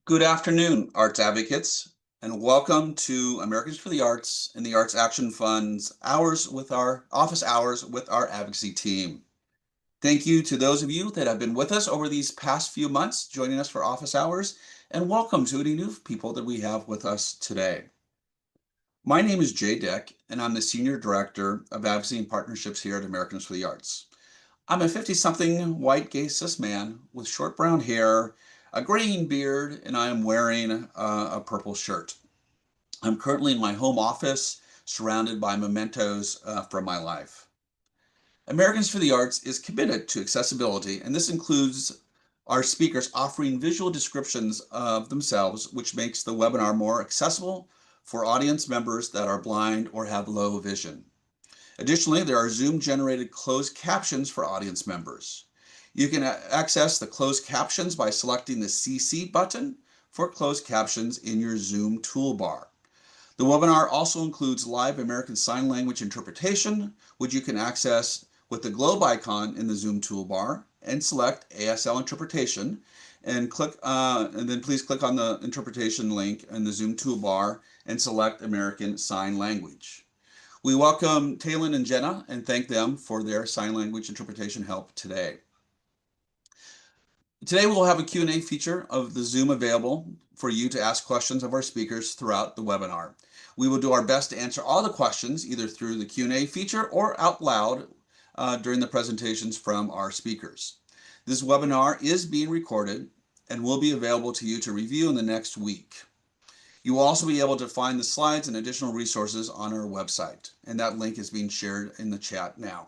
Good afternoon, arts advocates, and welcome to Americans for the Arts and the Arts Action Fund's hours with our office hours with our advocacy team. Thank you to those of you that have been with us over these past few months, joining us for office hours, and welcome to any new people that we have with us today. My name is Jay Dick, and I'm the Senior Director of Advocacy and Partnerships here at Americans for the Arts. I'm a 50-something white gay cis man with short brown hair, a graying beard, and I am wearing a purple shirt. I'm currently in my home office, surrounded by mementos from my life. Americans for the Arts is committed to accessibility, and this includes our speakers offering visual descriptions of themselves, which makes the webinar more accessible for audience members that are blind or have low vision. Additionally, there are Zoom-generated closed captions for audience members. You can access the closed captions by selecting the CC button for closed captions in your Zoom toolbar. The webinar also includes live American Sign Language interpretation, which you can access with the globe icon in the Zoom toolbar and select ASL interpretation and then please click on the interpretation link in the Zoom toolbar and select American Sign Language. We welcome Talon and Jenna and thank them for their sign language interpretation help today. Today we'll have a Q&A feature of the Zoom available for you to ask questions of our speakers throughout the webinar. We will do our best to answer all the questions either through the Q&A feature or out loud during the presentations from our speakers. This webinar is being recorded and will be available to you to review in the next week. You will also be able to find the slides and additional resources on our website, and that link is being shared in the chat now.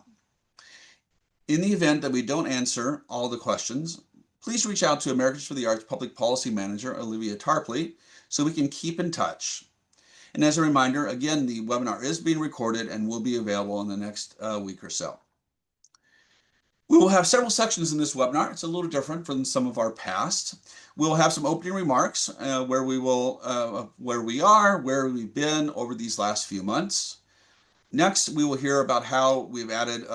In the event that we don't answer all the questions, please reach out to Americans for the Arts Public Policy Manager, Olivia Tarpley, so we can keep in touch. And as a reminder, again, the webinar is being recorded and will be available in the next week or so. We will have several sections in this webinar. It's a little different from some of our past. We'll have some opening remarks where we are, where we've been over these last few months. Next, we will hear about how we've added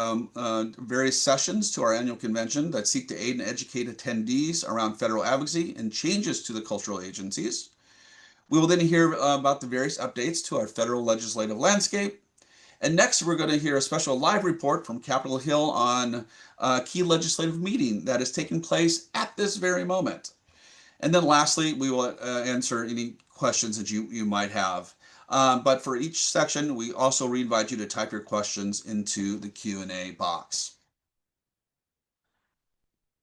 various sessions to our annual convention that seek to aid and educate attendees around federal advocacy and changes to the cultural agencies. We will then hear about the various updates to our federal legislative landscape. And next, we're going to hear a special live report from Capitol Hill on a key legislative meeting that is taking place at this very moment. And then lastly, we will answer any questions that you might have. But for each section, we also invite you to type your questions into the Q&A box.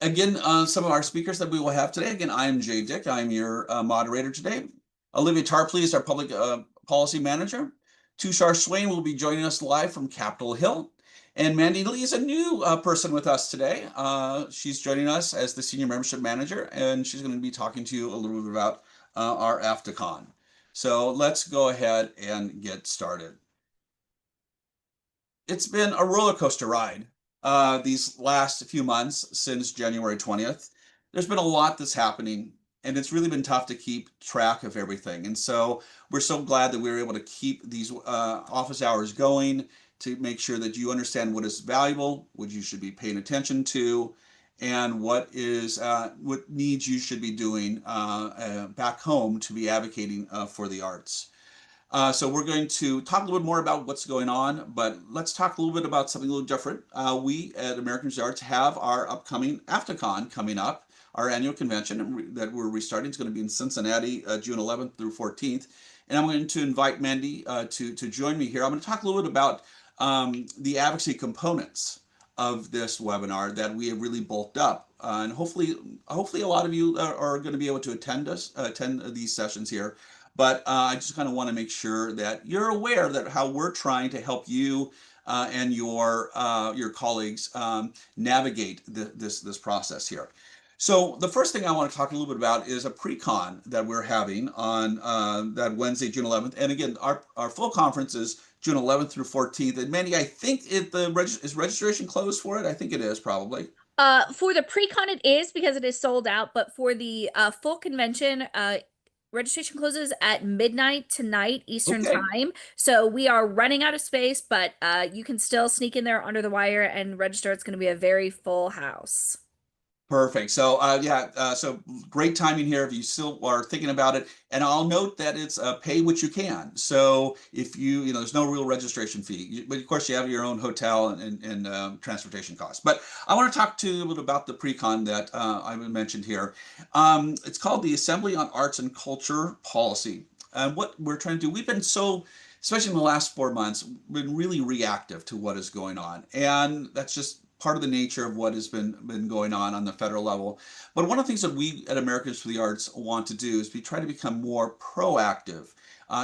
Again, some of our speakers that we will have today. Again, I am Jay Dick. I'm your moderator today. Olivia Tarpley is our Public Policy Manager. Tushar Swain will be joining us live from Capitol Hill. And Mandy Lee is a new person with us today. She's joining us as the Senior Membership Manager, and she's going to be talking to you a little bit about our AFTACON. So let's go ahead and get started. It's been a roller coaster ride these last few months since January 20th. There's been a lot that's happening, and it's really been tough to keep track of everything. And so we're so glad that we were able to keep these office hours going to make sure that you understand what is valuable, what you should be paying attention to, and what needs you should be doing back home to be advocating for the arts. So we're going to talk a little bit more about what's going on, but let's talk a little bit about something a little different. We at Americans for the Arts have our upcoming AFTACON coming up, our annual convention that we're restarting. It's going to be in Cincinnati, June 11th through 14th. And I'm going to invite Mandy to join me here. I'm going to talk a little bit about the advocacy components of this webinar that we have really bulked up. And hopefully a lot of you are going to be able to attend these sessions here. But I just kind of want to make sure that you're aware that how we're trying to help you and your colleagues navigate this process here. So the first thing I want to talk a little bit about is a pre-con that we're having on that Wednesday, June 11th. And again, our full conference is June 11th through 14th. And Mandy, I think is registration closed for it? I think it is probably. For the pre-con it is because it is sold out, but for the full convention, registration closes at midnight tonight Eastern time. So we are running out of space, but you can still sneak in there under the wire and register. It's going to be a very full house. Perfect. So, yeah, so great timing here if you still are thinking about it. And I'll note that it's pay what you can. So if there's no real registration fee, but of course you have your own hotel and transportation costs. But I want to talk to you a little about the pre-con that I mentioned here. It's called the Assembly on Arts and Culture Policy. And what we're trying to do, we've been so, especially in the last 4 months, been really reactive to what is going on. And that's just part of the nature of what has been going on the federal level. But one of the things that we at Americans for the Arts want to do is we try to become more proactive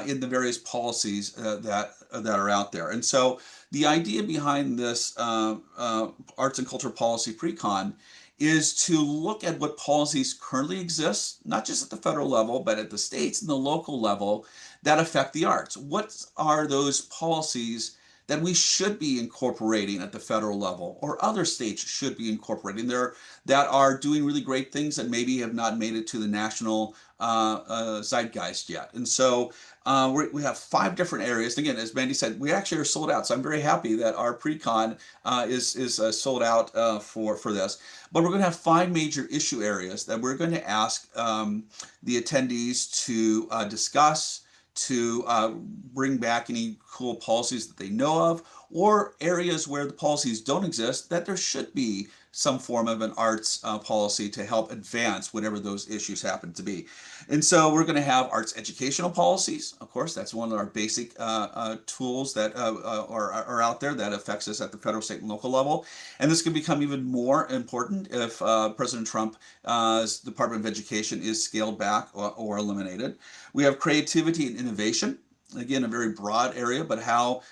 in the various policies that are out there. And so the idea behind this arts and culture policy pre-con is to look at what policies currently exist, not just at the federal level, but at the states and the local level that affect the arts. What are those policies that we should be incorporating at the federal level, or other states should be incorporating there, that are doing really great things that maybe have not made it to the national zeitgeist yet. And so we have 5 different areas. And again, as Mandy said, we actually are sold out. So I'm very happy that our pre-con is sold out for this. But we're going to have 5 major issue areas that we're going to ask the attendees to discuss, to bring back any cool policies that they know of, or areas where the policies don't exist, that there should be some form of an arts policy to help advance whatever those issues happen to be. And so we're going to have arts educational policies. Of course, that's one of our basic tools that are out there that affects us at the federal, state, and local level. And this can become even more important if President Trump's Department of Education is scaled back or eliminated. We have creativity and innovation. Again, a very broad area, but how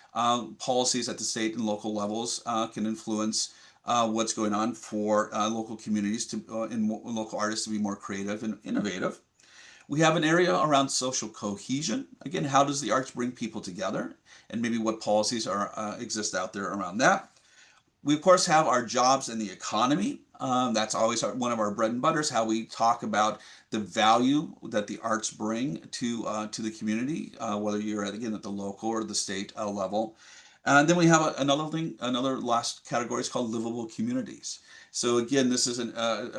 policies at the state and local levels can influence what's going on for local communities and local artists to be more creative and innovative. We have an area around social cohesion. Again, how does the arts bring people together, and maybe what policies exist out there around that. We of course have our jobs in the economy. That's always one of our bread and butters. How we talk about the value that the arts bring to the community, whether you're at the local or the state level. And then we have another thing, another last category is called livable communities. So again, this is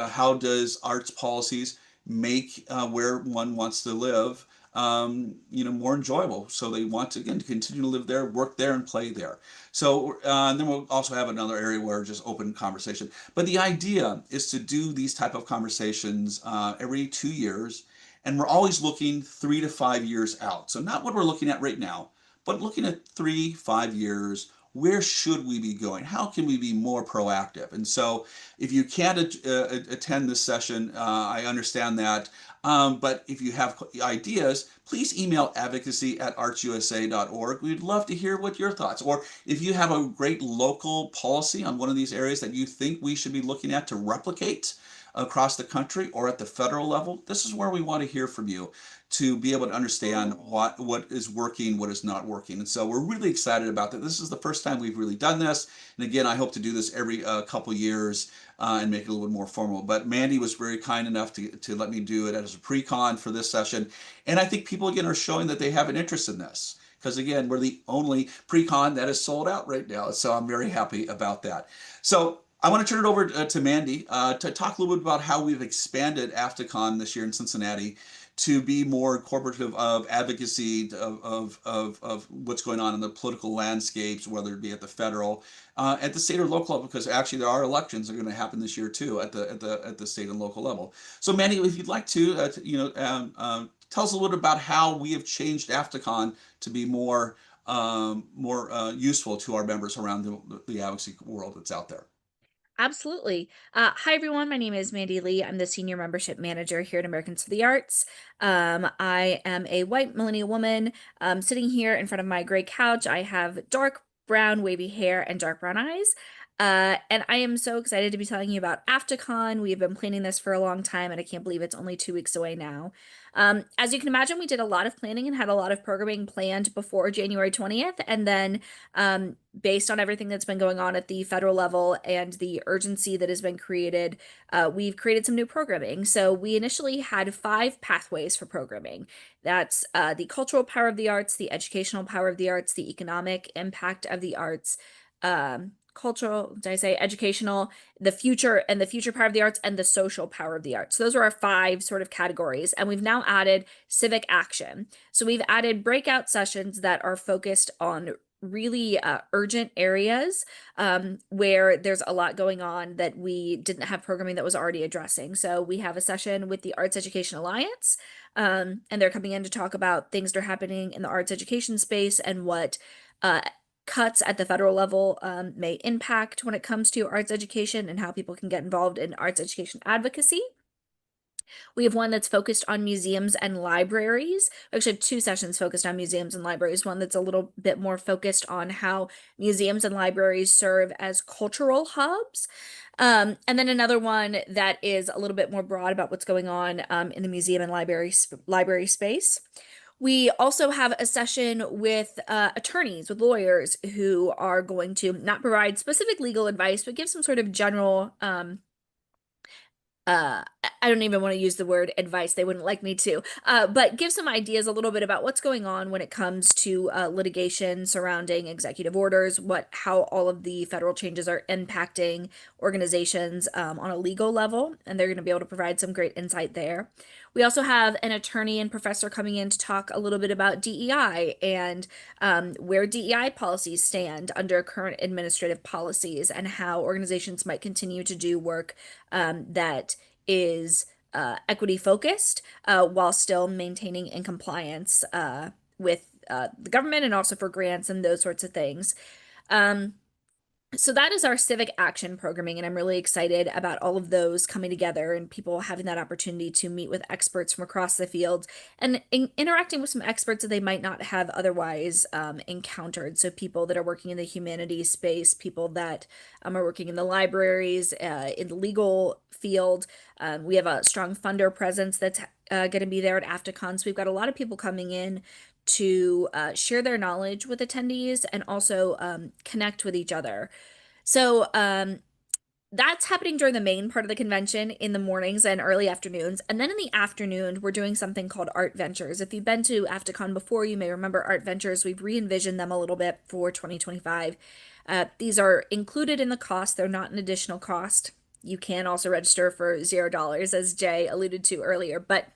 how does arts policies make where one wants to live, more enjoyable. So they want to, again, to continue to live there, work there, and play there. So and then we'll also have another area where just open conversation. But the idea is to do these type of conversations every 2 years, and we're always looking 3 to 5 years out. So not what we're looking at right now, but looking at 3, 5 years. Where should we be going? How can we be more proactive? And so, if you can't attend this session, I understand that. But if you have ideas, please email advocacy@artsusa.org. We'd love to hear what your thoughts. Or if you have a great local policy on one of these areas that you think we should be looking at to replicate across the country or at the federal level, this is where we want to hear from you to be able to understand what is working, what is not working. And so we're really excited about that. This is the first time we've really done this. And again, I hope to do this every couple years and make it a little bit more formal. But Mandy was very kind enough to let me do it as a pre-con for this session. And I think people, again, are showing that they have an interest in this. Because again, we're the only pre-con that is sold out right now. So I'm very happy about that. So I want to turn it over to Mandy to talk a little bit about how we've expanded AFTACON this year in Cincinnati to be more incorporative of advocacy of what's going on in the political landscapes, whether it be at the federal, at the state or local level, because actually there are elections that are going to happen this year too at the state and local level. So Mandy, if you'd like to, tell us a little bit about how we have changed AFTACON to be more useful to our members around the advocacy world that's out there. Absolutely. Hi, everyone. My name is Mandy Lee. I'm the Senior Membership Manager here at Americans for the Arts. I am a white millennial woman sitting here in front of my gray couch. I have dark brown wavy hair and dark brown eyes. And I am so excited to be telling you about AFTACON. We have been planning this for a long time, and I can't believe it's only 2 weeks away now. As you can imagine, we did a lot of planning and had a lot of programming planned before January 20th. And then based on everything that's been going on at the federal level and the urgency that has been created, we've created some new programming. So we initially had 5 pathways for programming. That's the cultural power of the arts, the educational power of the arts, the economic impact of the arts, cultural, did I say educational, the future and the future power of the arts, and the social power of the arts. So those are our five sort of categories. And we've now added civic action. So we've added breakout sessions that are focused on really urgent areas where there's a lot going on that we didn't have programming that was already addressing. So we have a session with the Arts Education Alliance, and they're coming in to talk about things that are happening in the arts education space and what uh, cuts at the federal level may impact when it comes to arts education and how people can get involved in arts education advocacy. We have one that's focused on museums and libraries. We actually have two sessions focused on museums and libraries, one that's a little bit more focused on how museums and libraries serve as cultural hubs. And then another one that is a little bit more broad about what's going on in the museum and library space. We also have a session with attorneys, with lawyers who are going to not provide specific legal advice, but give some sort of general I don't even want to use the word advice. They wouldn't like me to, but give some ideas a little bit about what's going on when it comes to litigation surrounding executive orders, how all of the federal changes are impacting organizations on a legal level, and they're going to be able to provide some great insight there. We also have an attorney and professor coming in to talk a little bit about DEI and where DEI policies stand under current administrative policies and how organizations might continue to do work that is equity focused while still maintaining in compliance with the government and also for grants and those sorts of things. Um, so that is our civic action programming, and I'm really excited about all of those coming together and people having that opportunity to meet with experts from across the field and interacting with some experts that they might not have otherwise encountered. So people that are working in the humanities space, people that are working in the libraries, in the legal field. We have a strong funder presence that's going to be there at AFTACON. So we've got a lot of people coming in to share their knowledge with attendees and also connect with each other. So that's happening during the main part of the convention in the mornings and early afternoons. And then in the afternoon, we're doing something called Art Ventures. If you've been to AFTACON before, you may remember Art Ventures. We've re-envisioned them a little bit for 2025. These are included in the cost. They're not an additional cost. You can also register for $0, as Jay alluded to earlier. But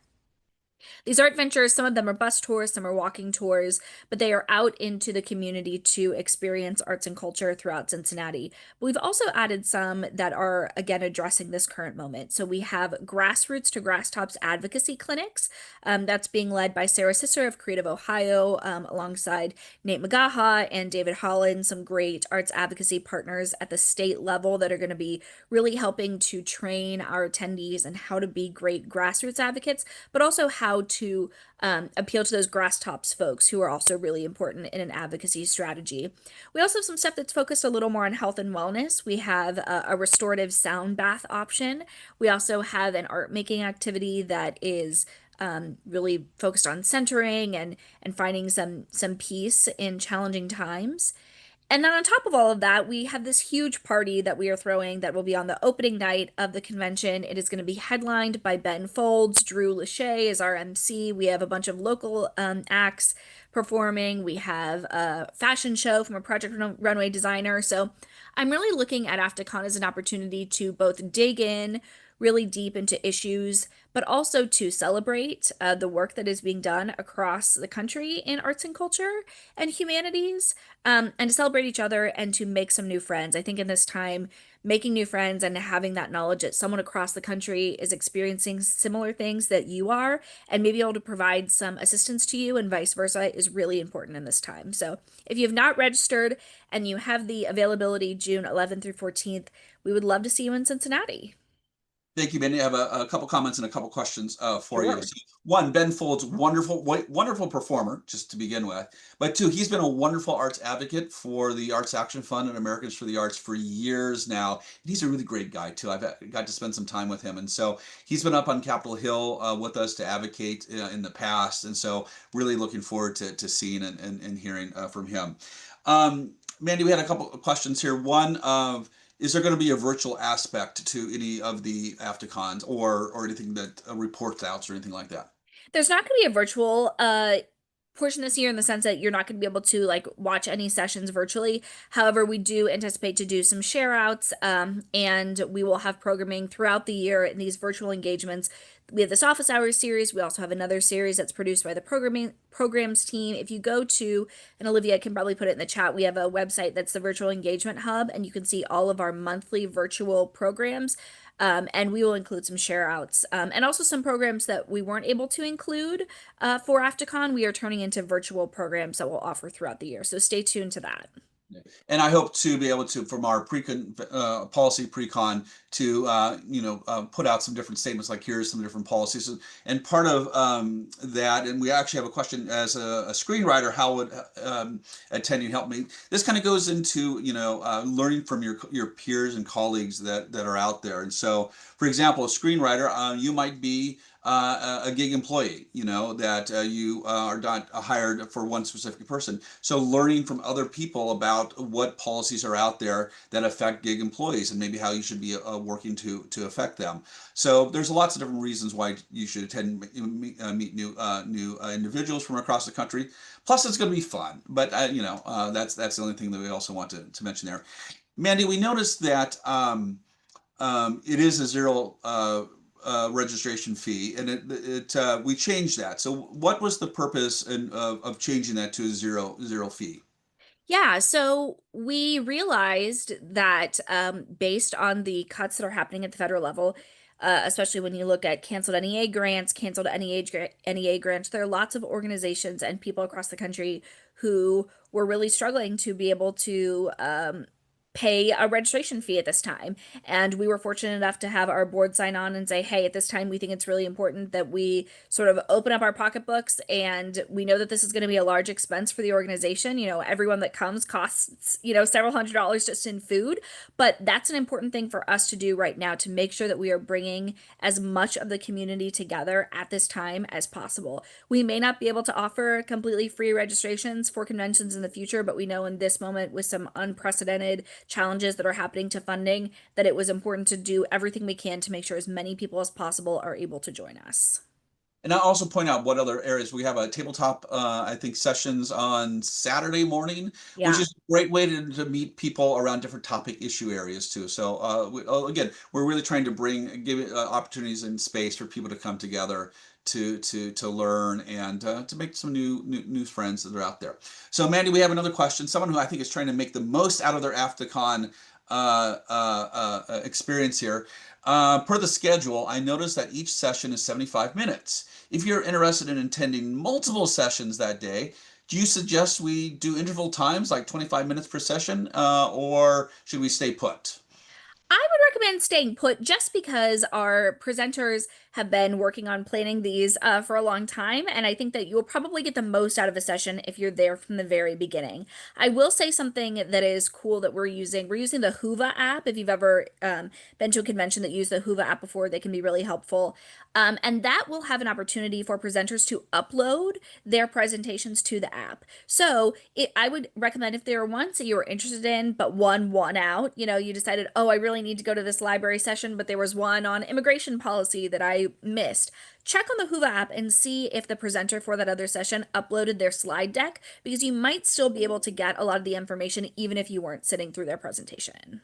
these art ventures, some of them are bus tours, some are walking tours, but they are out into the community to experience arts and culture throughout Cincinnati. But we've also added some that are, again, addressing this current moment. So we have grassroots to grass tops advocacy clinics. That's being led by Sarah Sisser of Creative Ohio, alongside Nate Magaha and David Holland, some great arts advocacy partners at the state level that are going to be really helping to train our attendees and how to be great grassroots advocates, but also how to appeal to those grass tops folks who are also really important in an advocacy strategy. We also have some stuff that's focused a little more on health and wellness. We have a restorative sound bath option. We also have an art making activity that is really focused on centering and finding some peace in challenging times. And then on top of all of that, we have this huge party that we are throwing that will be on the opening night of the convention. It is going to be headlined by Ben Folds. Drew Lachey is our MC. We have a bunch of local acts performing. We have a fashion show from a Project Runway designer. So I'm really looking at AFTACON as an opportunity to both dig in really deep into issues, but also to celebrate the work that is being done across the country in arts and culture and humanities, and to celebrate each other and to make some new friends. I think in this time, making new friends and having that knowledge that someone across the country is experiencing similar things that you are and maybe able to provide some assistance to you and vice versa is really important in this time. So if you have not registered and you have the availability June 11th through 14th, we would love to see you in Cincinnati. Thank you, Benny. I have a couple comments and a couple questions for you. Sure. So, one, Ben Folds, wonderful performer, just to begin with. But two, he's been a wonderful arts advocate for the Arts Action Fund and Americans for the Arts for years now. And he's a really great guy, too. I've got to spend some time with him. And so he's been up on Capitol Hill with us to advocate in the past. And so really looking forward to seeing and hearing from him. Mandy, we had a couple of questions here. One of is there going to be a virtual aspect to any of the AFTACONs or anything that reports outs or anything like that? There's not going to be a virtual portion this year in the sense that you're not going to be able to like watch any sessions virtually. However, we do anticipate to do some share outs, and we will have programming throughout the year in these virtual engagements. We have this office hours series. We also have another series that's produced by the programming programs team. If you go to, and Olivia can probably put it in the chat, we have a website that's the Virtual Engagement Hub, and you can see all of our monthly virtual programs. And we will include some share outs, and also some programs that we weren't able to include for AFTCON. We are turning into virtual programs that we'll offer throughout the year. So stay tuned to that. And I hope to be able to, from our policy pre-con, to put out some different statements like here's some different policies, and part of that, and we actually have a question as a screenwriter, how would attending help me? This kind of goes into learning from your peers and colleagues that are out there. And so, for example, a screenwriter, you might be a gig employee, that you are not hired for one specific person. So learning from other people about what policies are out there that affect gig employees and maybe how you should be working to affect them. So there's lots of different reasons why you should attend, meet new individuals from across the country. Plus, it's going to be fun. But that's the only thing that we also want to mention there. Mandy, we noticed that it is a zero registration fee, and we changed that. So, what was the purpose of changing that to a zero fee? Yeah, so we realized that based on the cuts that are happening at the federal level, especially when you look at canceled NEA grants, canceled NEA grants, there are lots of organizations and people across the country who were really struggling to be able to pay a registration fee at this time. And we were fortunate enough to have our board sign on and say, hey, at this time, we think it's really important that we sort of open up our pocketbooks. And we know that this is going to be a large expense for the organization. Everyone that comes costs, several $100s just in food. But that's an important thing for us to do right now to make sure that we are bringing as much of the community together at this time as possible. We may not be able to offer completely free registrations for conventions in the future, but we know in this moment, with some unprecedented challenges that are happening to funding, that it was important to do everything we can to make sure as many people as possible are able to join us. And I'll also point out what other areas we have a tabletop, I think, sessions on Saturday morning, which Yeah. is a great way to meet people around different topic issue areas too. So again, we're really trying to give opportunities and space for people to come together to learn and to make some new friends that are out there. So Mandy, we have another question. Someone who I think is trying to make the most out of their AFTCON experience here. Per the schedule, I noticed that each session is 75 minutes. If you're interested in attending multiple sessions that day, do you suggest we do interval times like 25 minutes per session, or should we stay put? I would recommend staying put just because our presenters have been working on planning these for a long time. And I think that you'll probably get the most out of a session if you're there from the very beginning. I will say something that is cool that we're using. We're using the Whova app. If you've ever been to a convention that used the Whova app before, they can be really helpful. And that will have an opportunity for presenters to upload their presentations to the app. So I would recommend if there are ones that you were interested in, but one out, you decided, oh, I really need to go to this library session, but there was one on immigration policy that I missed. Check on the Whova app and see if the presenter for that other session uploaded their slide deck, because you might still be able to get a lot of the information even if you weren't sitting through their presentation.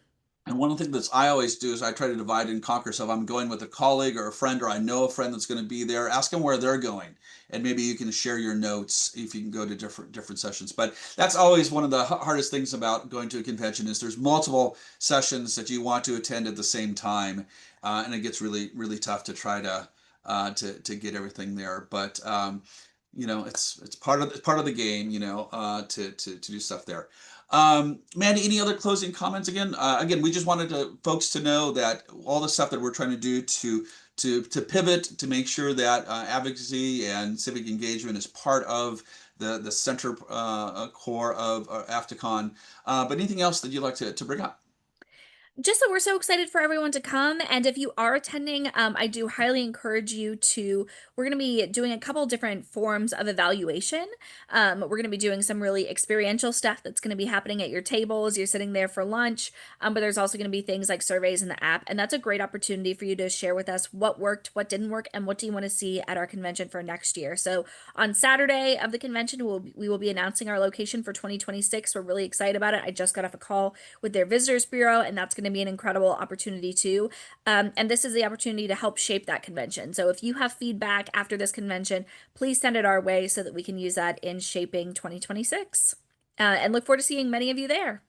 And one of the things that I always do is I try to divide and conquer. So if I'm going with a colleague or a friend, or I know a friend that's going to be there, ask them where they're going, and maybe you can share your notes if you can go to different sessions. But that's always one of the hardest things about going to a convention is there's multiple sessions that you want to attend at the same time, and it gets really tough to try to get everything there. But it's part of the game, to do stuff there. Mandy, any other closing comments again? Again, we just wanted folks to know that all the stuff that we're trying to do to pivot to make sure that advocacy and civic engagement is part of the center core of AFTCON. But anything else that you'd like to bring up? Just that we're so excited for everyone to come. And if you are attending, I do highly encourage you to. We're going to be doing a couple different forms of evaluation. We're going to be doing some really experiential stuff that's going to be happening at your tables. You're sitting there for lunch. But there's also going to be things like surveys in the app. And that's a great opportunity for you to share with us what worked, what didn't work, and what do you want to see at our convention for next year. So on Saturday of the convention, we will be announcing our location for 2026. We're really excited about it. I just got off a call with their visitors bureau, and that's going to be an incredible opportunity too. And this is the opportunity to help shape that convention. So if you have feedback after this convention, please send it our way so that we can use that in shaping 2026. And look forward to seeing many of you there.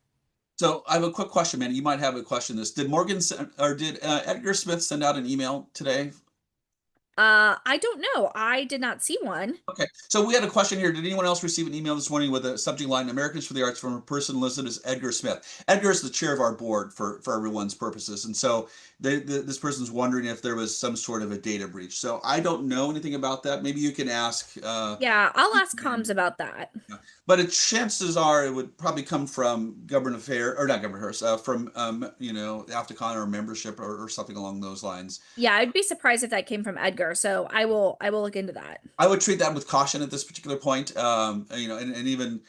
So I have a quick question, man. You might have a question. This did Morgan or did Edgar Smith send out an email today? I don't know. I did not see one. Okay, so we had a question here. Did anyone else receive an email this morning with a subject line "Americans for the Arts" from a person listed as Edgar Smith? Edgar is the chair of our board for everyone's purposes, and so this person's wondering if there was some sort of a data breach. So I don't know anything about that. Maybe you can ask. Yeah, I'll ask comms about that. But chances are it would probably come from government affairs, or not government affairs, from AFTCON or membership or something along those lines. Yeah, I'd be surprised if that came from Edgar. So I will look into that. I would treat that with caution at this particular point. And even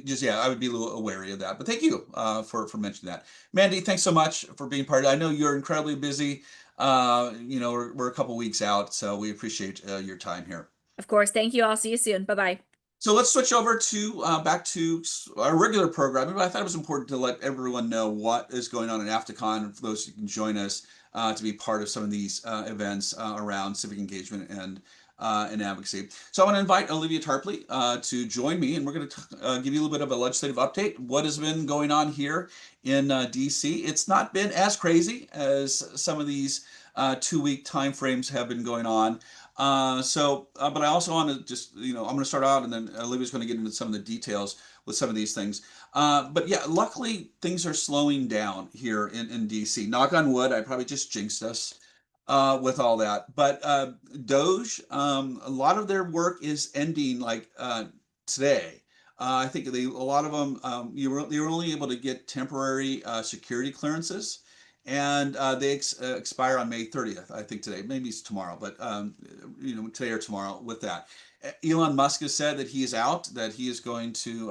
just yeah, I would be a little wary of that. But thank you for mentioning that, Mandy. Thanks so much for being part of it. I know you're incredibly busy. We're a couple weeks out, so we appreciate your time here. Of course. Thank you. I'll see you soon. Bye bye. So let's switch over to back to our regular programming. But I thought it was important to let everyone know what is going on in AFTCON, and for those who can join us to be part of some of these events around civic engagement and advocacy. So I want to invite Olivia Tarpley to join me, and we're going to give you a little bit of a legislative update. What has been going on here in DC? It's not been as crazy as some of these 2-week timeframes have been going on. But I also want to just, I'm going to start out and then Olivia's going to get into some of the details with some of these things. But yeah, luckily things are slowing down here in DC. Knock on wood, I probably just jinxed us with all that. But Doge, a lot of their work is ending like today. I think a lot of them, you were only able to get temporary security clearances and they expire on May 30th, I think today. Maybe it's tomorrow, but today or tomorrow with that. Elon Musk has said that he is out, that he is going to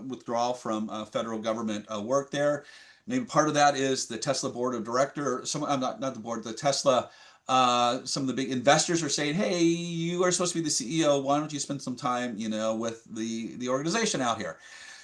withdraw from federal government work there. Maybe part of that is the Tesla board of director. Not the board, the Tesla. Some of the big investors are saying, "Hey, you are supposed to be the CEO. Why don't you spend some time, with the organization out here?"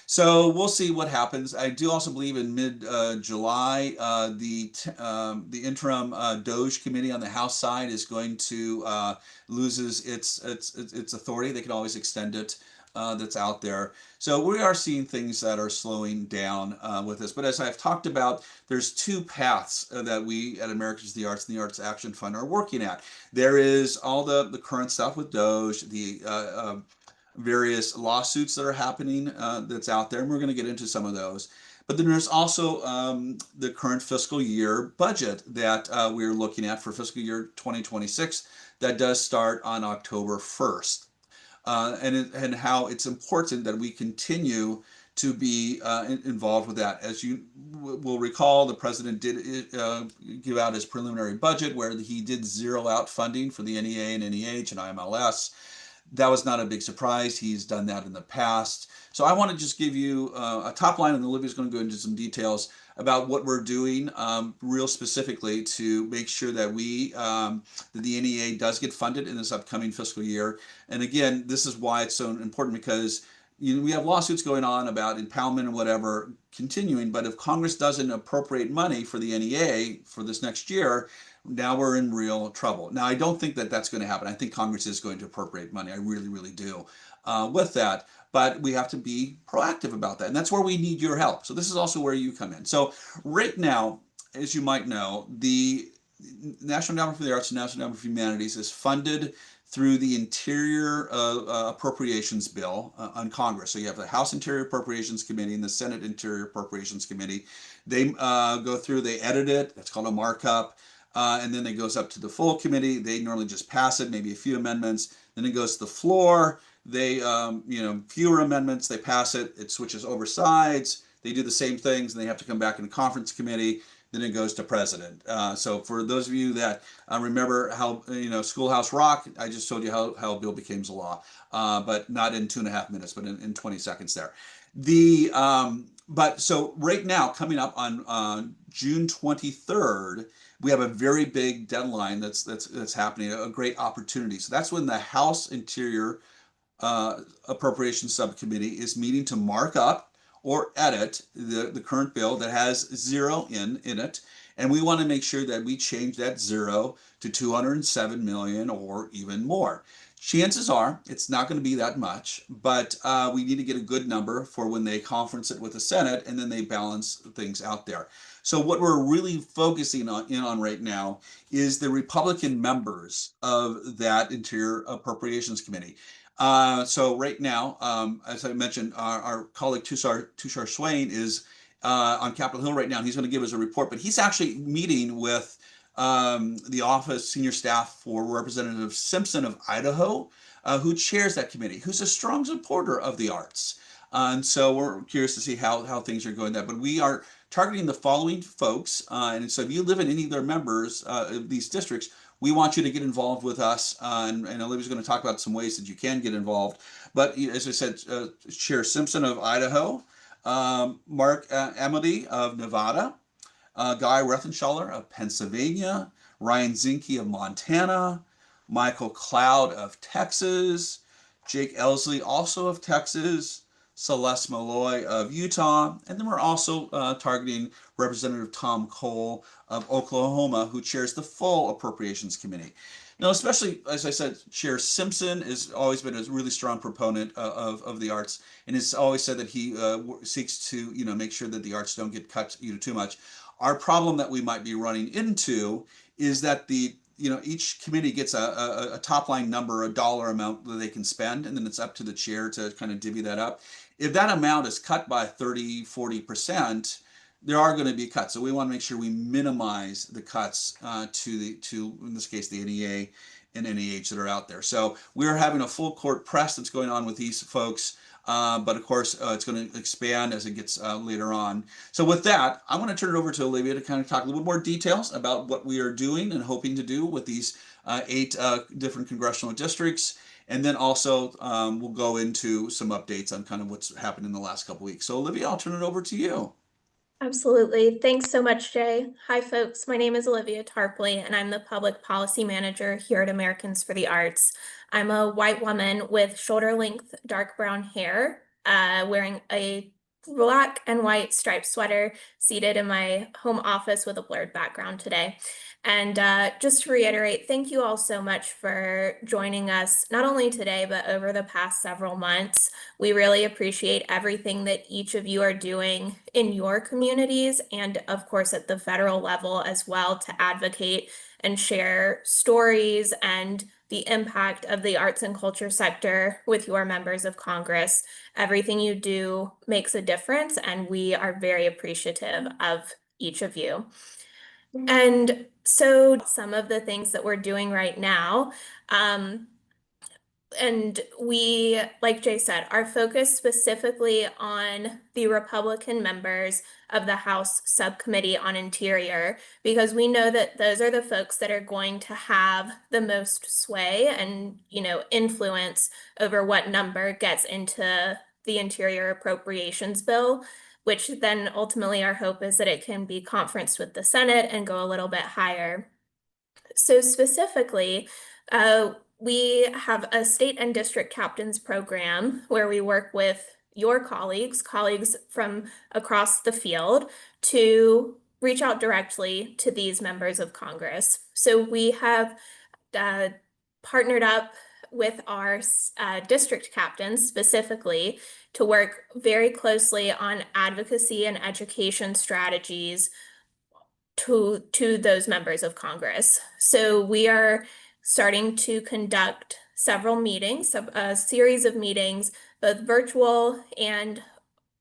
So we'll see what happens. I do also believe in mid-July, the interim Doge committee on the House side is going to loses its authority. They can always extend it. That's out there. So we are seeing things that are slowing down with this. But as I've talked about, there's two paths that we at Americans for the Arts and the Arts Action Fund are working at. There is all the current stuff with Doge, the various lawsuits that are happening that's out there, and we're going to get into some of those. But then there's also the current fiscal year budget that we're looking at for fiscal year 2026 that does start on October 1st. And how it's important that we continue to be involved with that. As you will recall, the president did give out his preliminary budget where he did zero out funding for the NEA and NEH and IMLS. That was not a big surprise. He's done that in the past. So I want to just give you a top line, and Olivia's going to go into some details about what we're doing real specifically to make sure that that the NEA does get funded in this upcoming fiscal year. And again, this is why it's so important, because we have lawsuits going on about impoundment and whatever continuing, but if Congress doesn't appropriate money for the NEA for this next year, now we're in real trouble. Now, I don't think that that's going to happen. I think Congress is going to appropriate money. I really, really do with that. But we have to be proactive about that. And that's where we need your help. So this is also where you come in. So right now, as you might know, the National Endowment for the Arts and National Endowment for Humanities is funded through the Interior Appropriations Bill on Congress. So you have the House Interior Appropriations Committee and the Senate Interior Appropriations Committee. They go through, they edit it. That's called a markup. And then it goes up to the full committee. They normally just pass it, maybe a few amendments. Then it goes to the floor. They, fewer amendments. They pass it. It switches over sides. they do the same things, and they have to come back in a conference committee. Then it goes to president. So for those of you that remember how Schoolhouse Rock, I just told you how a bill became a law, but not in 2.5 minutes, but in 20 seconds there. But so right now, coming up on June 23rd, we have a very big deadline that's happening, a great opportunity. So that's when the House Interior Appropriations Subcommittee is meeting to mark up or edit the current bill that has zero in it. And we want to make sure that we change that zero to 207 million or even more. Chances are it's not going to be that much, but we need to get a good number for when they conference it with the Senate and then they balance things out there. So what we're really focusing on right now is the Republican members of that Interior Appropriations Committee. So right now, as I mentioned, our colleague Tushar Swain is on Capitol Hill right now. He's going to give us a report, but he's actually meeting with the office senior staff for Representative Simpson of Idaho, who chairs that committee, who's a strong supporter of the arts. And so we're curious to see how things are going there. But we are targeting the following folks. And so if you live in any of their members of these districts, we want you to get involved with us. And Olivia's going to talk about some ways that you can get involved. But as I said, Chair Simpson of Idaho, Mark Amity of Nevada, Guy Rethenschaller of Pennsylvania, Ryan Zinke of Montana, Michael Cloud of Texas, Jake Elsley also of Texas, Celeste Malloy of Utah, and then we're also targeting Representative Tom Cole of Oklahoma, who chairs the full Appropriations Committee. Now, especially, as I said, Chair Simpson has always been a really strong proponent of the arts, and has always said that he seeks to, make sure that the arts don't get cut, too much. Our problem that we might be running into is that each committee gets a top line number, a dollar amount that they can spend, and then it's up to the chair to kind of divvy that up. If that amount is cut by 30, 40%, there are going to be cuts. So we want to make sure we minimize the cuts to in this case, the NEA and NEH that are out there. So we're having a full court press that's going on with these folks. But of course, it's going to expand as it gets later on. So with that, I want to turn it over to Olivia to kind of talk a little bit more details about what we are doing and hoping to do with these 8 different congressional districts. And then also we'll go into some updates on kind of what's happened in the last couple weeks. So Olivia, I'll turn it over to you. Absolutely. Thanks so much, Jay. Hi, folks. My name is Olivia Tarpley, and I'm the Public Policy Manager here at Americans for the Arts. I'm a white woman with shoulder-length dark brown hair, wearing a black and white striped sweater, seated in my home office with a blurred background today. And just to reiterate, thank you all so much for joining us, not only today, but over the past several months. We really appreciate everything that each of you are doing in your communities and, of course, at the federal level as well to advocate and share stories and the impact of the arts and culture sector with your members of Congress. Everything you do makes a difference, and we are very appreciative of each of you. And so some of the things that we're doing right now, and we, like Jay said, are focused specifically on the Republican members of the House Subcommittee on Interior, because we know that those are the folks that are going to have the most sway and, influence over what number gets into the Interior Appropriations Bill, which then ultimately our hope is that it can be conferenced with the Senate and go a little bit higher. So specifically, we have a state and district captains program where we work with your colleagues from across the field to reach out directly to these members of Congress. So we have partnered up with our district captains specifically to work very closely on advocacy and education strategies to those members of Congress. So we are starting to conduct several meetings, a series of meetings, both virtual and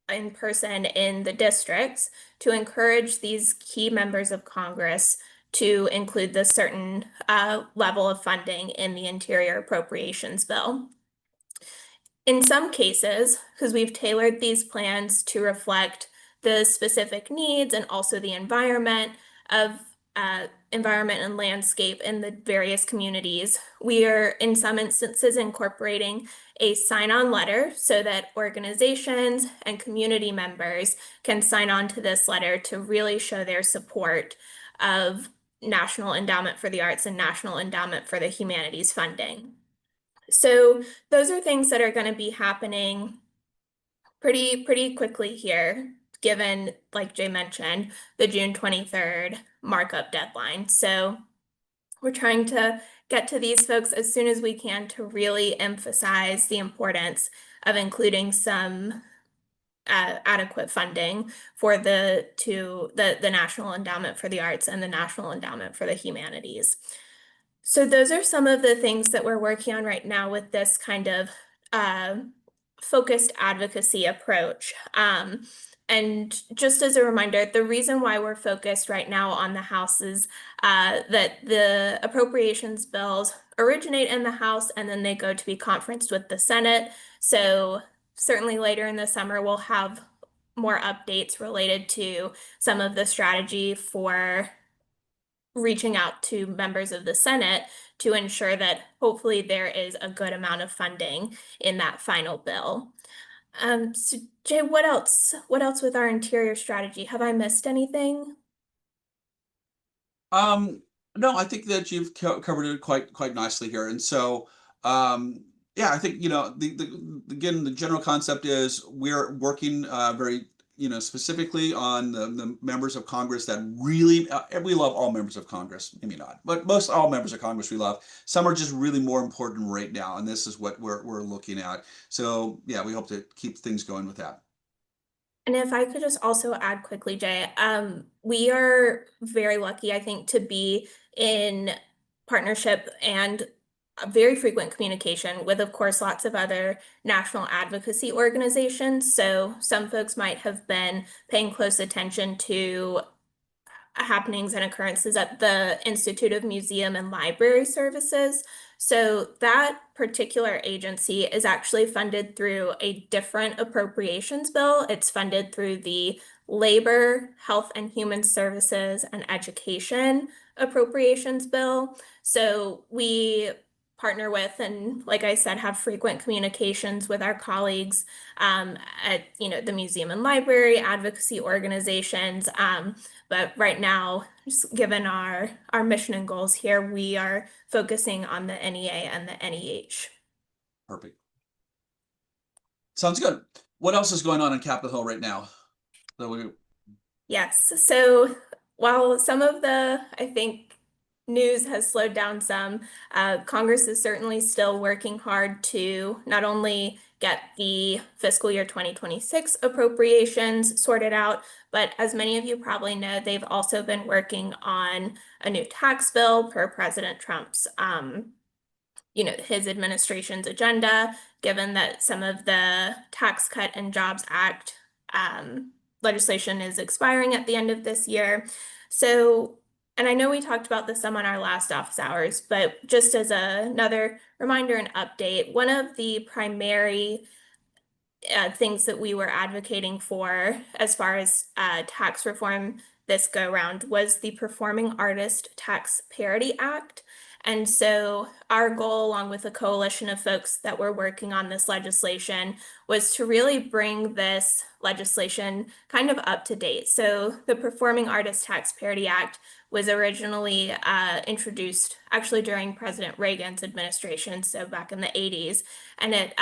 in person in the districts, to encourage these key members of Congress to include this certain level of funding in the Interior Appropriations Bill. In some cases, because we've tailored these plans to reflect the specific needs and also the environment and landscape in the various communities. We are, in some instances, incorporating a sign-on letter so that organizations and community members can sign on to this letter to really show their support of National Endowment for the Arts and National Endowment for the Humanities funding. So those are things that are going to be happening pretty quickly here, given, like Jay mentioned, the June 23rd markup deadline. So we're trying to get to these folks as soon as we can to really emphasize the importance of including some adequate funding for the National Endowment for the Arts and the National Endowment for the Humanities. So those are some of the things that we're working on right now with this kind of focused advocacy approach. And just as a reminder, the reason why we're focused right now on the House is that the appropriations bills originate in the House and then they go to be conferenced with the Senate. So certainly later in the summer, we'll have more updates related to some of the strategy for reaching out to members of the Senate to ensure that hopefully there is a good amount of funding in that final bill. So Jay, what else? What else with our interior strategy? Have I missed anything? No, I think that you've covered it quite nicely here. And so, yeah, I think, again, the general concept is we're working very, specifically on the members of Congress that really, we love all members of Congress, maybe not, but most all members of Congress we love. Some are just really more important right now, and this is what we're looking at. So, yeah, we hope to keep things going with that. And if I could just also add quickly, Jay, we are very lucky, I think, to be in partnership and a very frequent communication with, of course, lots of other national advocacy organizations. So some folks might have been paying close attention to happenings and occurrences at the Institute of Museum and Library Services. So that particular agency is actually funded through a different appropriations bill. It's funded through the Labor, Health and Human Services and Education appropriations bill. So we partner with and, like I said, have frequent communications with our colleagues at the museum and library advocacy organizations. But right now, just given our mission and goals here, we are focusing on the NEA and the NEH. Perfect. Sounds good. What else is going on in Capitol Hill right now? Yes. So while some of the, I think, news has slowed down some, Congress is certainly still working hard to not only get the fiscal year 2026 appropriations sorted out, but as many of you probably know, they've also been working on a new tax bill per President Trump's his administration's agenda, given that some of the Tax Cut and Jobs Act legislation is expiring at the end of this year. So, and I know we talked about this some on our last office hours, but just as another reminder and update, one of the primary things that we were advocating for as far as tax reform this go round was the Performing Artist Tax Parity Act. And so our goal, along with a coalition of folks that were working on this legislation, was to really bring this legislation kind of up to date. So the Performing Artist Tax Parity Act was originally introduced actually during President Reagan's administration, so back in the 80s, and it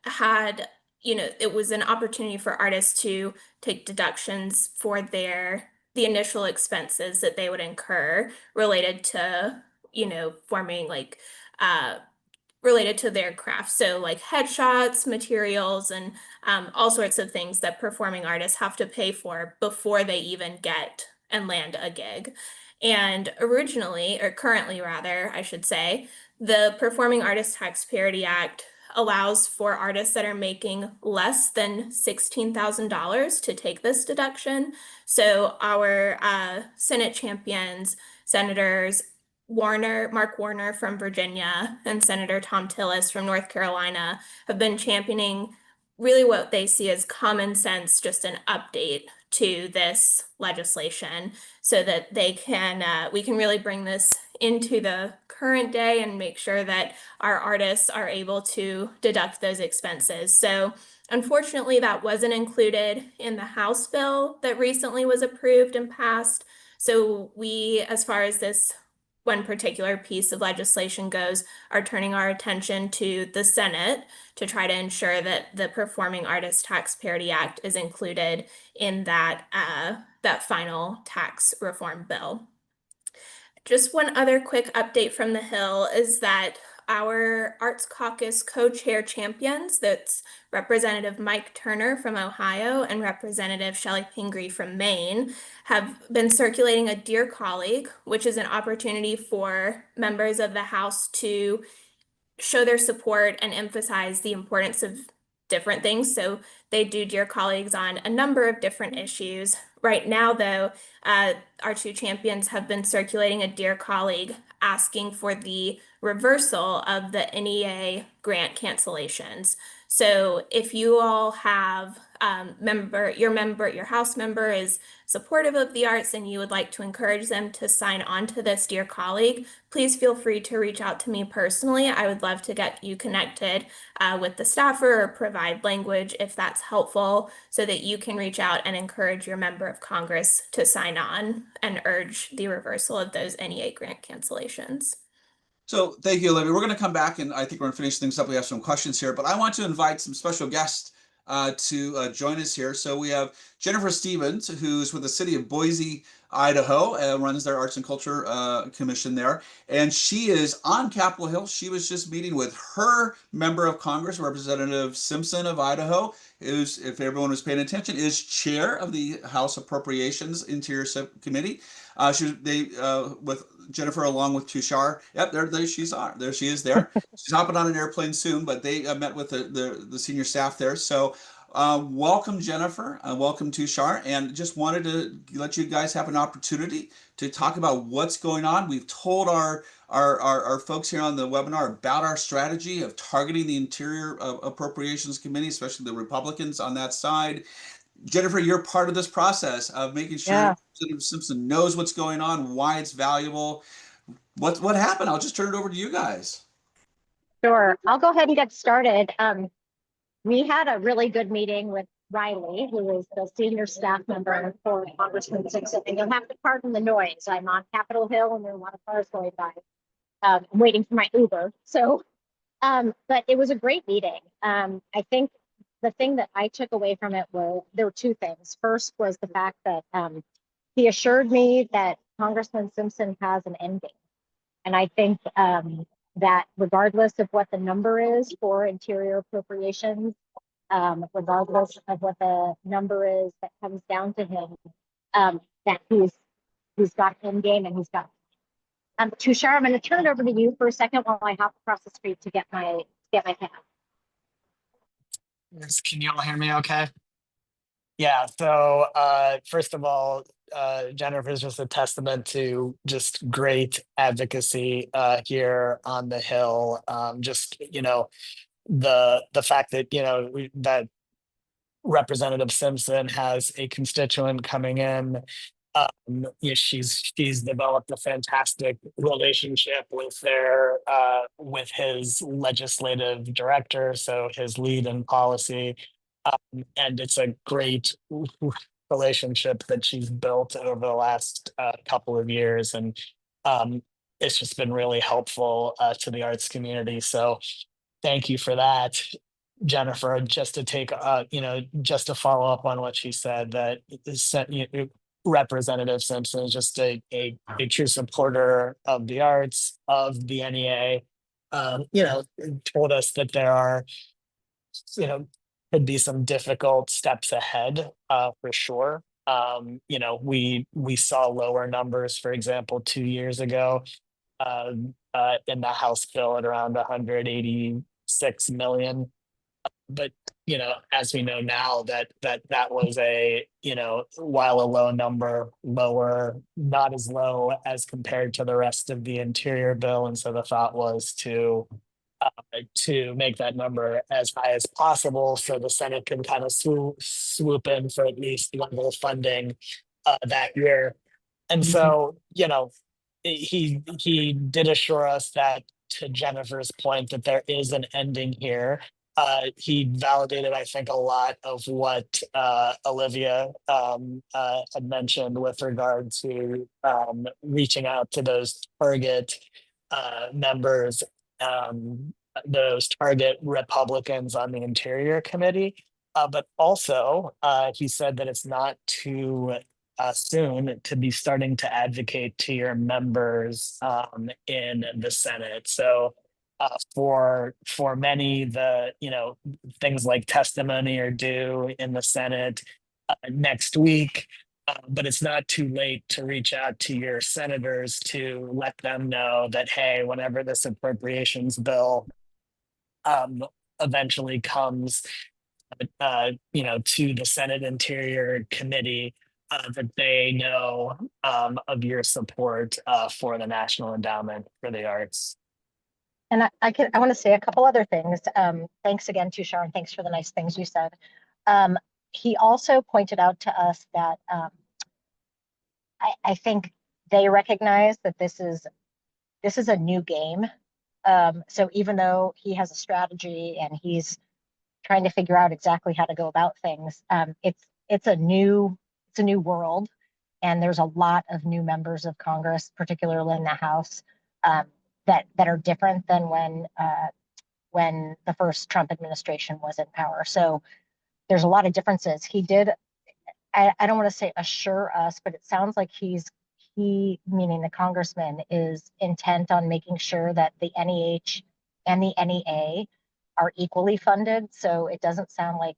had, it was an opportunity for artists to take deductions for the initial expenses that they would incur related to, forming related to their craft. So like headshots, materials, and all sorts of things that performing artists have to pay for before they even get and land a gig. And originally, or currently rather, I should say, the Performing Artist Tax Parity Act allows for artists that are making less than $16,000 to take this deduction. So our Senate champions, Senators Mark Warner from Virginia and Senator Tom Tillis from North Carolina have been championing really what they see as common sense, just an update to this legislation so that they can we can really bring this into the current day and make sure that our artists are able to deduct those expenses. So unfortunately, that wasn't included in the House bill that recently was approved and passed. So we, as far as this one particular piece of legislation goes, are turning our attention to the Senate to try to ensure that the Performing Arts Tax Parity Act is included in that final tax reform bill. Just one other quick update from the Hill is that our Arts Caucus co-chair champions, that's Representative Mike Turner from Ohio and Representative Shelley Pingree from Maine, have been circulating a Dear Colleague, which is an opportunity for members of the House to show their support and emphasize the importance of different things. So they do Dear Colleagues on a number of different issues. Right now, though, our two champions have been circulating a Dear Colleague asking for the reversal of the NEA grant cancellations. So if you all have your House member is supportive of the arts and you would like to encourage them to sign on to this Dear Colleague, please feel free to reach out to me personally. I would love to get you connected with the staffer or provide language if that's helpful so that you can reach out and encourage your member of Congress to sign on and urge the reversal of those NEA grant cancellations. So thank you, Olivia. We're going to come back and I think we're going to finish things up. We have some questions here, but I want to invite some special guests to join us here. So we have Jennifer Stevens, who's with the city of Boise, Idaho, and runs their Arts and Culture Commission there. And she is on Capitol Hill. She was just meeting with her member of Congress, Representative Simpson of Idaho, who's, if everyone was paying attention, is chair of the House Appropriations Interior Subcommittee. With Jennifer along with Tushar. Yep, there she is there. She's hopping on an airplane soon, but they met with the senior staff there. So welcome, Jennifer. Welcome, Tushar. And just wanted to let you guys have an opportunity to talk about what's going on. We've told our folks here on the webinar about our strategy of targeting the Interior Appropriations Committee, especially the Republicans on that side. Jennifer, you're part of this process of making sure Representative Simpson knows what's going on, why it's valuable. What happened? I'll just turn it over to you guys. Sure. I'll go ahead and get started. We had a really good meeting with Riley, who is the senior staff member for Congressman Simpson. And you'll have to pardon the noise. I'm on Capitol Hill and there are a lot of cars going by. I'm waiting for my Uber. So, but it was a great meeting. I think the thing that I took away from it there were two things. First was the fact that he assured me that Congressman Simpson has an end game. And I think that regardless of what the number is for interior appropriations, regardless of what the number is that comes down to him, that he's got end game and he's got. Tushar, I'm going to turn it over to you for a second while I hop across the street to get my pen. Yes, can you all hear me okay? Yeah, so first of all, Jennifer is just a testament to just great advocacy here on the Hill. Just, the fact that, that Representative Simpson has a constituent coming in. She's developed a fantastic relationship with his legislative director, so his lead in policy, and it's a great relationship that she's built over the last couple of years, and it's just been really helpful to the arts community. So thank you for that, Jennifer. Just to take just to follow up on what she said, that Representative Simpson is just a true supporter of the arts, of the NEA. Told us that there are, could be some difficult steps ahead, for sure. We saw lower numbers, for example, 2 years ago, in the House bill at around 186 million. But as we know now, that was while a low number, not as low as compared to the rest of the interior bill. And so the thought was to to make that number as high as possible so the Senate can kind of swoop in for at least level funding that year. And so, you know, he did assure us that, to Jennifer's point, that there is an ending here. He validated, I think, a lot of what Olivia had mentioned with regard to reaching out to those target members, those target Republicans on the Interior Committee. But also, he said that it's not too soon to be starting to advocate to your members in the Senate. So for many, the things like testimony are due in the Senate next week. But it's not too late to reach out to your senators to let them know that, hey, whenever this appropriations bill eventually comes to the Senate Interior Committee, that they know of your support for the National Endowment for the Arts. And I want to say a couple other things. Thanks again to Sharon. Thanks for the nice things you said. He also pointed out to us that I think they recognize that this is a new game. So even though he has a strategy and he's trying to figure out exactly how to go about things, it's a new world, and there's a lot of new members of Congress, particularly in the House, that are different than when the first Trump administration was in power. So there's a lot of differences. He did, I don't want to say assure us, but it sounds like he, meaning the congressman, is intent on making sure that the NEH and the NEA are equally funded. So it doesn't sound like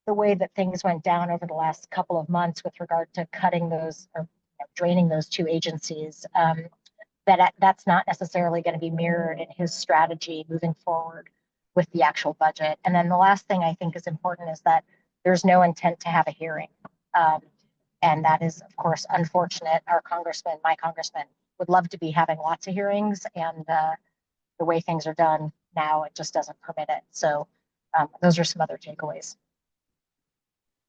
the way that things went down over the last couple of months with regard to cutting those or draining those two agencies, that's not necessarily going to be mirrored in his strategy moving forward with the actual budget. And then the last thing I think is important is that there's no intent to have a hearing. And that is, of course, unfortunate. My congressman, would love to be having lots of hearings, and the way things are done now, it just doesn't permit it. So those are some other takeaways.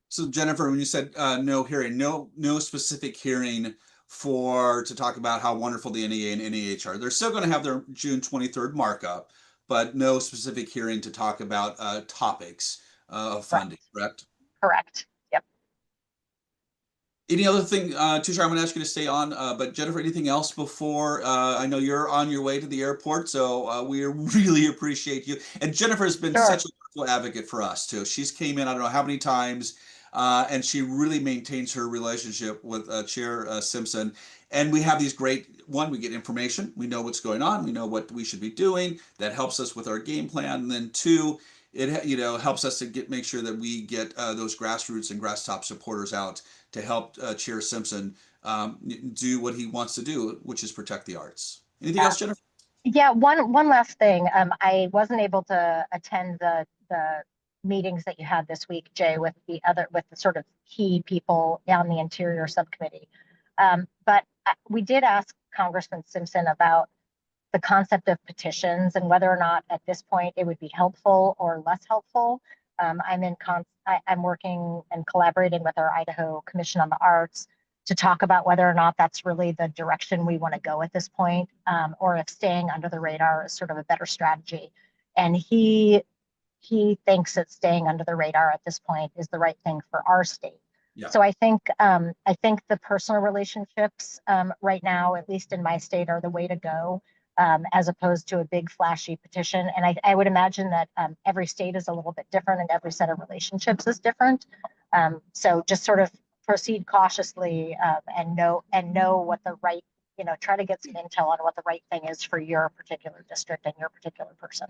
So Jennifer, when you said no hearing, no specific hearing to talk about how wonderful the NEA and NEH are. They're still going to have their June 23rd markup, but no specific hearing to talk about topics of funding, correct? Correct. Yep. Any other thing, Tushar, I'm going to ask you to stay on, but Jennifer, anything else before? I know you're on your way to the airport, so we really appreciate you. And Jennifer has been such a wonderful advocate for us too. She's came in, I don't know how many times, and she really maintains her relationship with Chair Simpson. And we have these we get information, we know what's going on, we know what we should be doing. That helps us with our game plan. And then two, it helps us to make sure that we get those grassroots and grass top supporters out to help Chair Simpson do what he wants to do, which is protect the arts. Anything else, Jennifer? Yeah, one last thing. I wasn't able to attend the meetings that you had this week, Jay, with the sort of key people on the Interior Subcommittee. But we did ask Congressman Simpson about the concept of petitions and whether or not at this point it would be helpful or less helpful. I'm working and collaborating with our Idaho Commission on the Arts to talk about whether or not that's really the direction we want to go at this point, or if staying under the radar is sort of a better strategy. And he thinks that staying under the radar at this point is the right thing for our state. Yeah. So I think the personal relationships right now, at least in my state, are the way to go, as opposed to a big flashy petition. And I would imagine that every state is a little bit different and every set of relationships is different. So just sort of proceed cautiously and know what the right, try to get some intel on what the right thing is for your particular district and your particular person.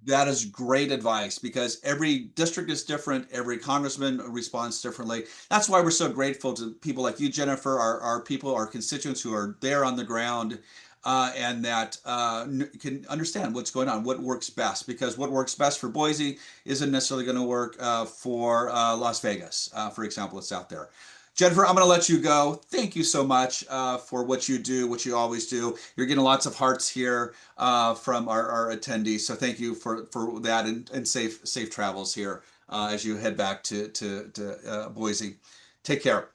That is great advice, because every district is different. Every congressman responds differently. That's why we're so grateful to people like you, Jennifer, our people, our constituents who are there on the ground, and that can understand what's going on, what works best, because what works best for Boise isn't necessarily going to work for Las Vegas, for example. It's out there. Jennifer, I'm going to let you go. Thank you so much for what you do, what you always do. You're getting lots of hearts here from our attendees. So thank you for that, and safe travels here as you head back to Boise. Take care.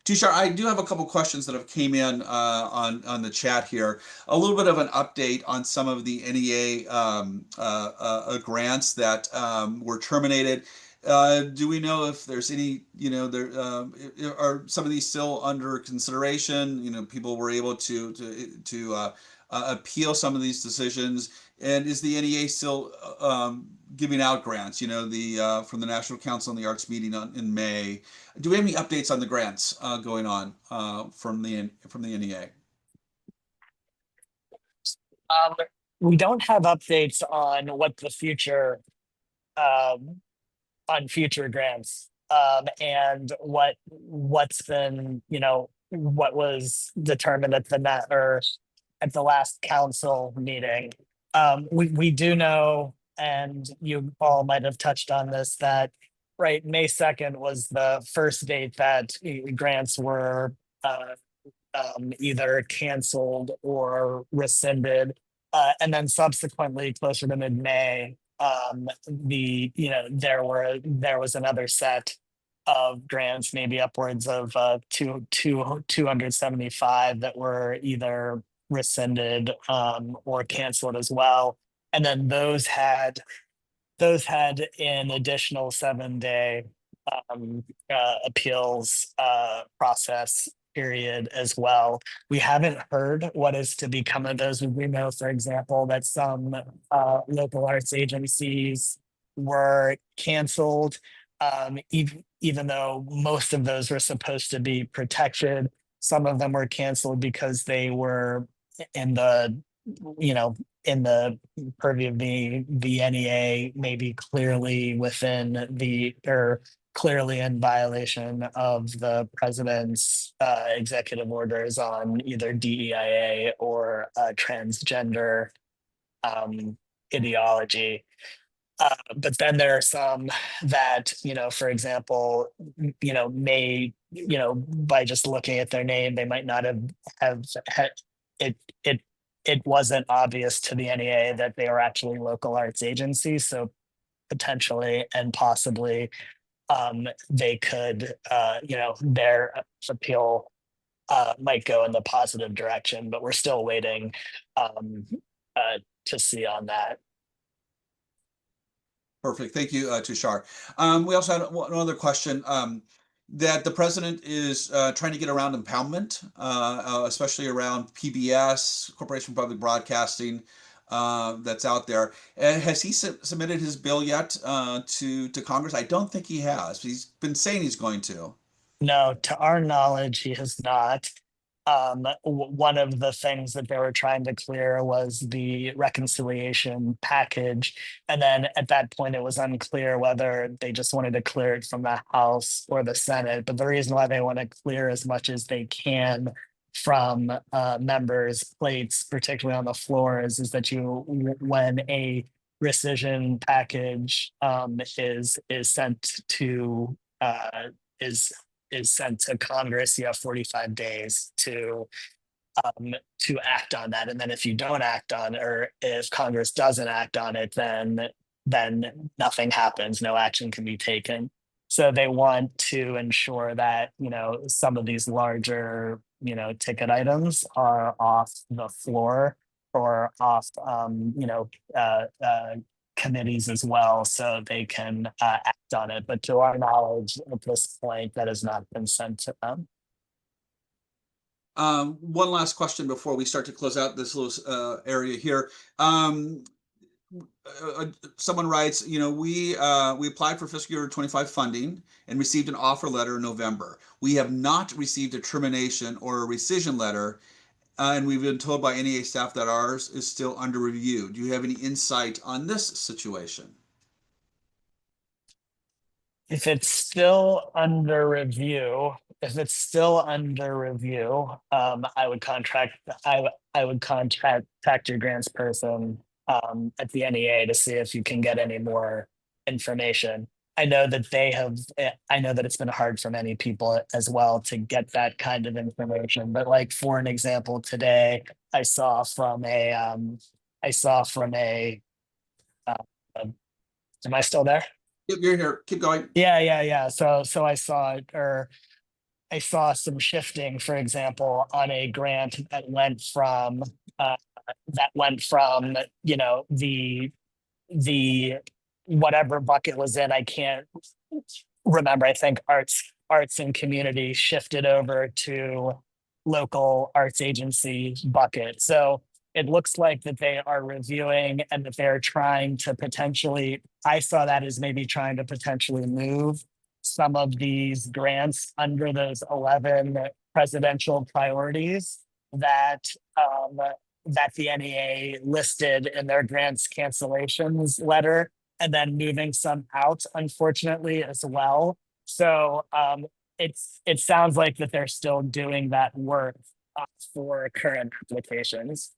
Tushar, I do have a couple questions that have came in on the chat here. A little bit of an update on some of the NEA grants that were terminated. Do we know if there's any, there are some of these still under consideration? People were able to appeal some of these decisions, and is the NEA still giving out grants? The from the National Council on the Arts meeting in May. Do we have any updates on the grants going on from the NEA? We don't have updates on what the future um, on future grants and what's been what was determined at the net or at the last council meeting. We do know, and you all might have touched on this, that right, May 2nd was the first date that grants were either canceled or rescinded. And then subsequently, closer to mid-May, there was another set of grants, maybe upwards of 275 that were either rescinded or canceled as well. And then those had an additional 7-day appeals process period as well. We haven't heard what is to become of those. We know, for example, that some local arts agencies were canceled, even though most of those were supposed to be protected. Some of them were canceled because they were in the in the purview of the NEA, maybe clearly within or clearly in violation of the president's executive orders on either DEIA or transgender ideology. But then there are some that, for example, may, by just looking at their name, they might not have had it wasn't obvious to the NEA that they were actually local arts agencies. So potentially and possibly they could, their appeal might go in the positive direction, but we're still waiting to see on that. Perfect. Thank you, Tushar. We also had one other question. That the president is trying to get around impoundment, especially around PBS, Corporation for Public Broadcasting, that's out there. Has he submitted his bill yet to Congress? I don't think he has. He's been saying he's going to. No, to our knowledge, he has not. One of the things that they were trying to clear was the reconciliation package. And then at that point, it was unclear whether they just wanted to clear it from the House or the Senate. But the reason why they want to clear as much as they can from members' plates, particularly on the floor, is that when a rescission package is sent to is sent to Congress, you have 45 days to act on that. And then if you don't act on it, or if Congress doesn't act on it, then nothing happens, no action can be taken. So they want to ensure that, some of these larger, ticket items are off the floor or off, committees as well, so they can act on it. But to our knowledge, at this point, that has not been sent to them. One last question before we start to close out this little area here. Someone writes, we applied for fiscal year 25 funding and received an offer letter in November. We have not received a termination or a rescission letter. And we've been told by NEA staff that ours is still under review. Do you have any insight on this situation? If it's still under review, I would contact your grants person at the NEA to see if you can get any more information. I know that they have, I know that it's been hard for many people as well to get that kind of information. But like, for an example, today I saw from a, I saw from a, uh, am I still there? Yep, you're here. Keep going. Yeah. So I saw it, or I saw some shifting, for example, on a grant uh, that went from, you know, the whatever bucket was in, I can't remember. I think arts and community shifted over to local arts agency bucket. So it looks like that they are reviewing and that they're trying to potentially, I saw that as maybe trying to potentially move some of these grants under those 11 presidential priorities that that the NEA listed in their grants cancellations letter, and then moving some out, unfortunately, as well. So it sounds like that they're still doing that work for current applications.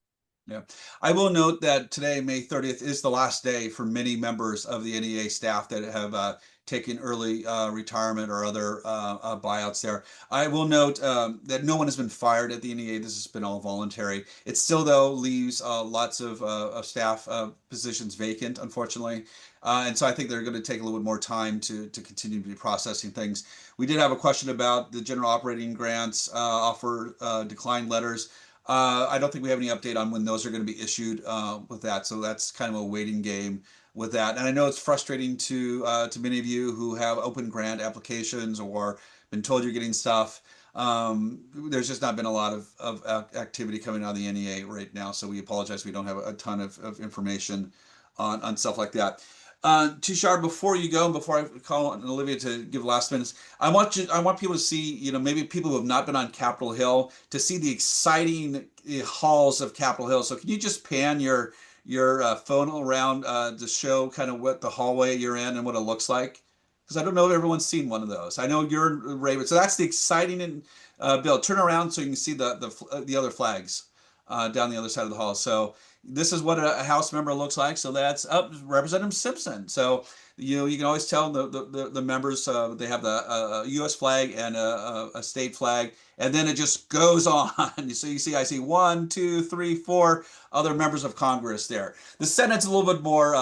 Yeah, I will note that today, May 30th, is the last day for many members of the NEA staff that have taken early retirement or other buyouts there. I will note that no one has been fired at the NEA. This has been all voluntary. It still, though, leaves lots of staff positions vacant, unfortunately. And so I think they're going to take a little bit more time to continue to be processing things. We did have a question about the general operating grants, offer decline letters. I don't think we have any update on when those are going to be issued with that. So that's kind of a waiting game with that. And I know it's frustrating to many of you who have open grant applications or been told you're getting stuff. There's just not been a lot of activity coming out of the NEA right now. So we apologize. We don't have a ton of information on stuff like that. Tushar, before you go, and before I call on Olivia to give last minutes, I want people to see, maybe people who have not been on Capitol Hill, to see the exciting halls of Capitol Hill. So can you just pan your phone around to show kind of what the hallway you're in and what it looks like? Because I don't know if everyone's seen one of those. I know you're in Raven, so that's the exciting Bill. Turn around so you can see the other flags down the other side of the hall. So this is what a House member looks like. So that's up Representative Simpson. So you can always tell the members they have the U.S. flag and a state flag, and then it just goes on. So you see, I see 1, 2, 3, 4 other members of Congress there. The Senate's a little bit more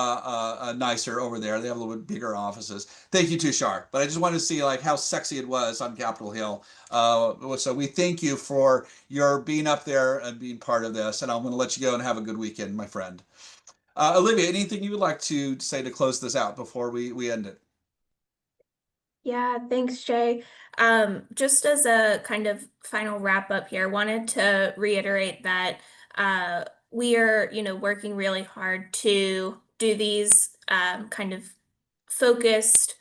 nicer over there. They have a little bit bigger offices. Thank you, Tushar. But I just wanted to see like how sexy it was on Capitol Hill. So we thank you for your being up there and being part of this. And I'm going to let you go and have a good weekend, my friend. Olivia, anything you would like to say to close this out before we end it? Yeah, thanks, Jay. Just as a kind of final wrap up here, wanted to reiterate that we are, working really hard to do these kind of focused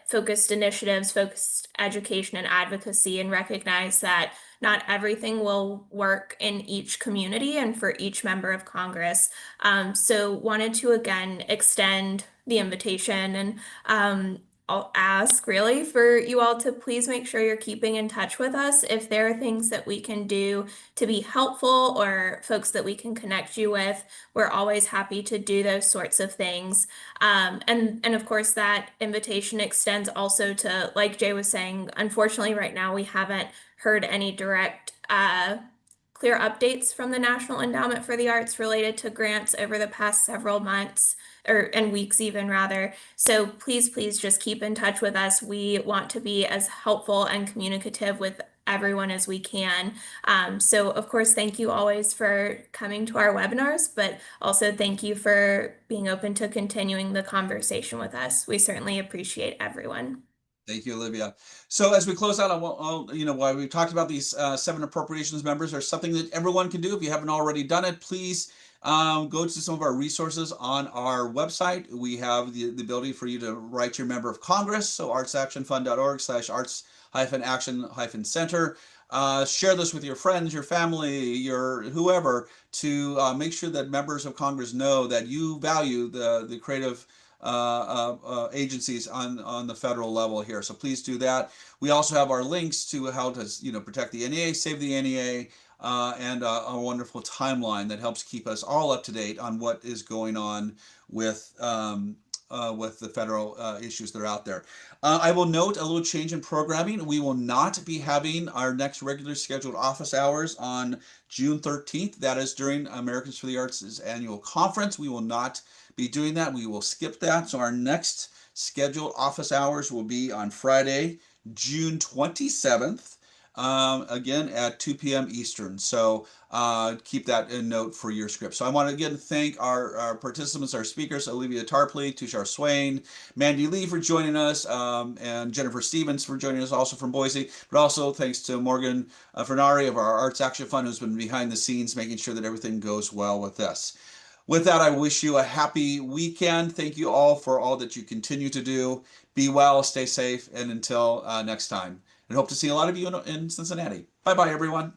focused initiatives, focused education and advocacy, and recognize that not everything will work in each community and for each member of Congress. So wanted to again extend the invitation, and I'll ask really for you all to please make sure you're keeping in touch with us if there are things that we can do to be helpful or folks that we can connect you with. We're always happy to do those sorts of things. And of course that invitation extends also to, like Jay was saying, unfortunately right now we haven't heard any direct clear updates from the National Endowment for the Arts related to grants over the past several months and weeks even rather. So please just keep in touch with us. We want to be as helpful and communicative with everyone as we can. So of course, thank you always for coming to our webinars, but also thank you for being open to continuing the conversation with us. We certainly appreciate everyone. Thank you, Olivia. So as we close out, while we talked about these 7 appropriations members, there's something that everyone can do. If you haven't already done it, please go to some of our resources on our website. We have the ability for you to write your member of Congress, so artsactionfund.org/arts-action-center. Share this with your friends, your family, your whoever, to make sure that members of Congress know that you value the creative agencies on the federal level here. So please do that. We also have our links to how to protect the NEA, save the NEA, and a wonderful timeline that helps keep us all up to date on what is going on with with the federal issues that are out there. I will note a little change in programming. We will not be having our next regular scheduled office hours on June 13th. That is during Americans for the Arts' annual conference. We will not be doing that. We will skip that. So our next scheduled office hours will be on Friday, June 27th. Again at 2 p.m. Eastern. So keep that in note for your script. So I want to again thank our participants, our speakers, Olivia Tarpley, Tushar Swain, Mandy Lee for joining us, and Jennifer Stevens for joining us also from Boise. But also thanks to Morgan Fernari of our Arts Action Fund, who's been behind the scenes making sure that everything goes well with this. With that, I wish you a happy weekend. Thank you all for all that you continue to do. Be well, stay safe, and until next time. And hope to see a lot of you in Cincinnati. Bye-bye, everyone.